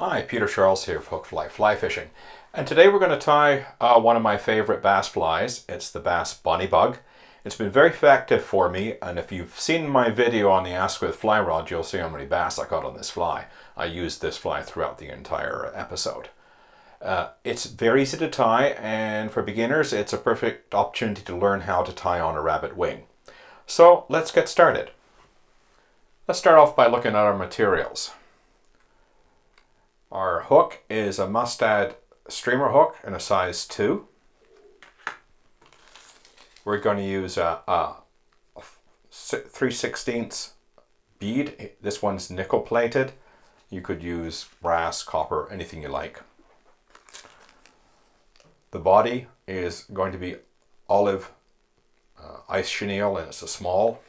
Hi, Peter Charles here for Hook Fly Fishing. And today we're going to tie one of my favorite bass flies. It's the bass bunny bug. It's been very effective for me, and if you've seen my video on the Ask with Fly Rod, you'll see how many bass I caught on this fly. I used this fly throughout the entire episode. It's very easy to tie, and for beginners it's a perfect opportunity to learn how to tie on a rabbit wing. So let's get started. Let's start off by looking at our materials. Our hook is a Mustad streamer hook in a size 2. We're going to use a 3/16 bead. This one's nickel plated. You could use brass, copper, anything you like. The body is going to be olive ice chenille, and it's a small.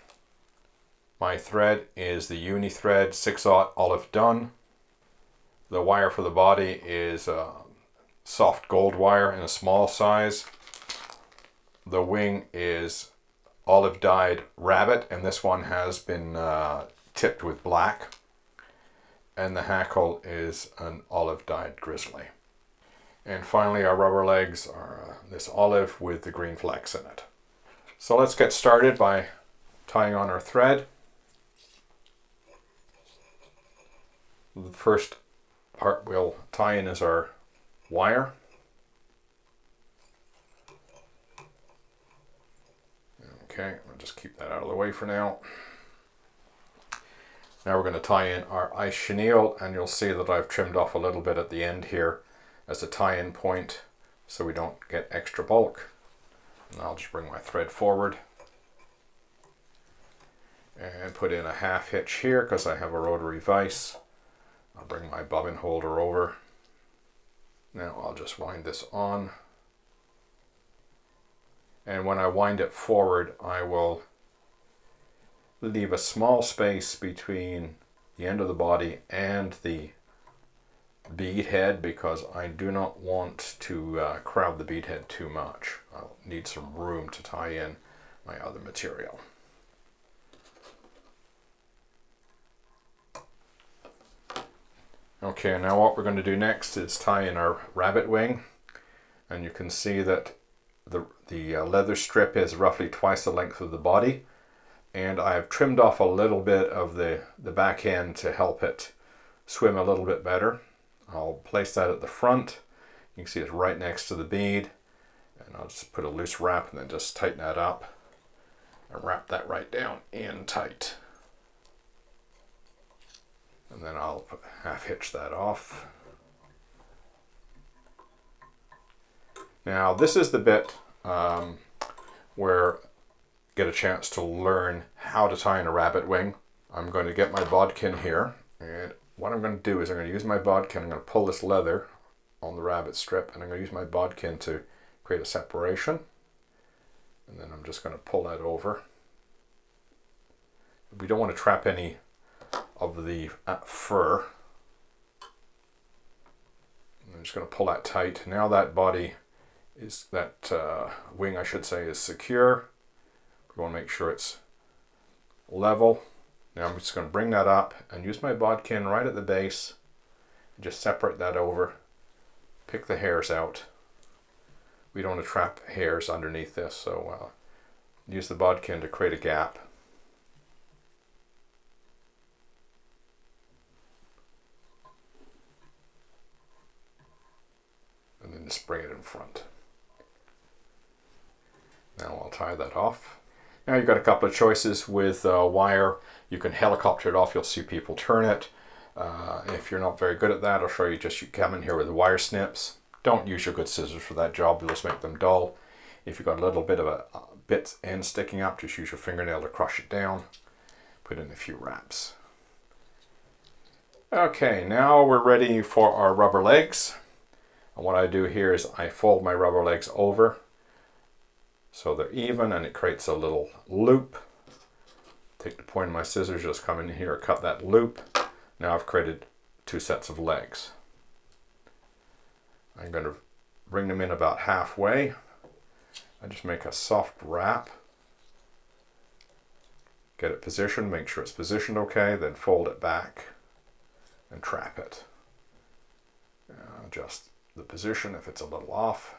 My thread is the UNI-Thread 6/0 Olive Dun. The wire for the body is soft gold wire in a small size. The wing is olive dyed rabbit, and this one has been tipped with black. And the hackle is an olive dyed grizzly. And finally, our rubber legs are this olive with the green flecks in it. So let's get started by tying on our thread. The first part we'll tie in is our wire. Okay, I'll just keep that out of the way for now. Now we're going to tie in our ice chenille, and you'll see that I've trimmed off a little bit at the end here as a tie-in point so we don't get extra bulk. And I'll just bring my thread forward and put in a half hitch here because I have a rotary vise. I'll bring my bobbin holder over. Now I'll just wind this on. And when I wind it forward, I will leave a small space between the end of the body and the bead head because I do not want to crowd the bead head too much. I'll need some room to tie in my other material. Okay, now what we're going to do next is tie in our rabbit wing, and you can see that the leather strip is roughly twice the length of the body, and I've trimmed off a little bit of the back end to help it swim a little bit better. I'll place that at the front. You can see it's right next to the bead, and I'll just put a loose wrap and then just tighten that up and wrap that right down in tight. And then I'll half hitch that off. Now this is the bit where you get a chance to learn how to tie in a rabbit wing. I'm going to get my bodkin here, and what I'm going to do is I'm going to use my bodkin. I'm going to pull this leather on the rabbit strip, and I'm going to use my bodkin to create a separation. And then I'm just going to pull that over. We don't want to trap any of the fur. I'm just going to pull that tight. Now that body is, that wing I should say, is secure. We want to make sure it's level. Now I'm just going to bring that up and use my bodkin right at the base and just separate that over. Pick the hairs out. We don't want to trap hairs underneath this, so use the bodkin to create a gap. And then just bring it in front. Now I'll tie that off. Now you've got a couple of choices with wire. You can helicopter it off. You'll see people turn it. If you're not very good at that, I'll show you. You come in here with the wire snips. Don't use your good scissors for that job. You'll just make them dull. If you've got a little bit of a bit end sticking up, just use your fingernail to crush it down. Put in a few wraps. Okay, now we're ready for our rubber legs. And what I do here is I fold my rubber legs over so they're even, and it creates a little loop. Take the point of my scissors, just come in here, cut that loop. Now I've created 2 sets of legs. I'm going to bring them in about halfway. I just make a soft wrap. Get it positioned, make sure it's positioned okay, then fold it back and trap it. adjust the position if it's a little off.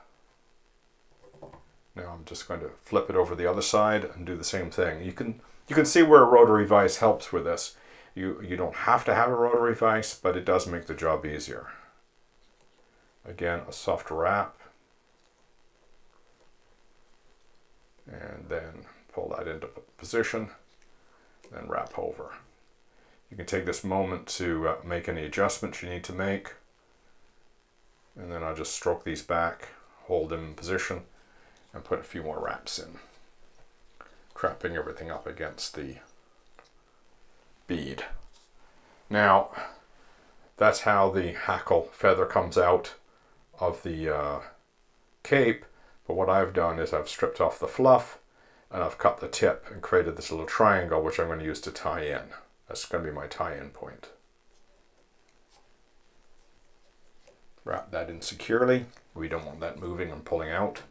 Now I'm just going to flip it over the other side and do the same thing. You can see where a rotary vise helps with this. You don't have to have a rotary vise, but it does make the job easier. Again, a soft wrap. And then pull that into position, then wrap over. You can take this moment to make any adjustments you need to make. And then I'll just stroke these back, hold them in position, and put a few more wraps in, trapping everything up against the bead. Now, that's how the hackle feather comes out of the cape, but what I've done is I've stripped off the fluff and I've cut the tip and created this little triangle which I'm going to use to tie in. That's going to be my tie-in point. Wrap that in securely. We don't want that moving and pulling out.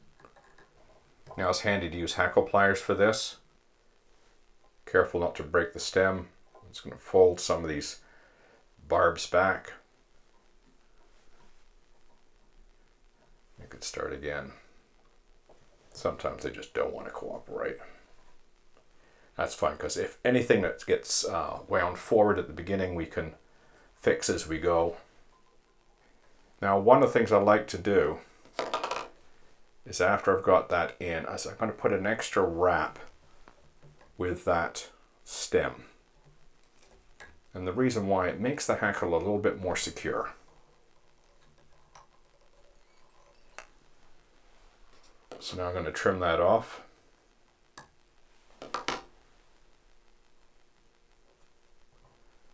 Now it's handy to use hackle pliers for this. Careful not to break the stem. I'm just going to fold some of these barbs back. You could start again. Sometimes they just don't want to cooperate. That's fine, because if anything that gets wound forward at the beginning, we can fix as we go. Now, one of the things I like to do is after I've got that in, I'm going to put an extra wrap with that stem. And the reason why, it makes the hackle a little bit more secure. So now I'm going to trim that off.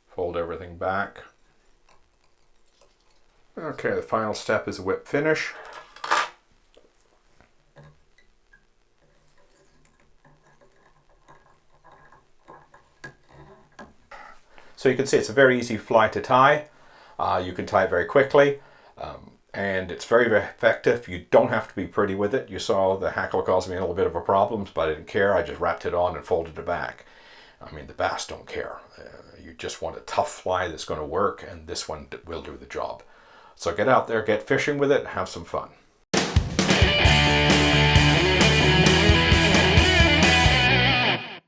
Fold everything back. Okay, the final step is a whip finish. So you can see it's a very easy fly to tie. You can tie it very quickly. And it's very, very effective. You don't have to be pretty with it. You saw the hackle caused me a little bit of a problem, but I didn't care. I just wrapped it on and folded it back. I mean, the bass don't care. You just want a tough fly that's going to work, and this one will do the job. So get out there, get fishing with it, have some fun.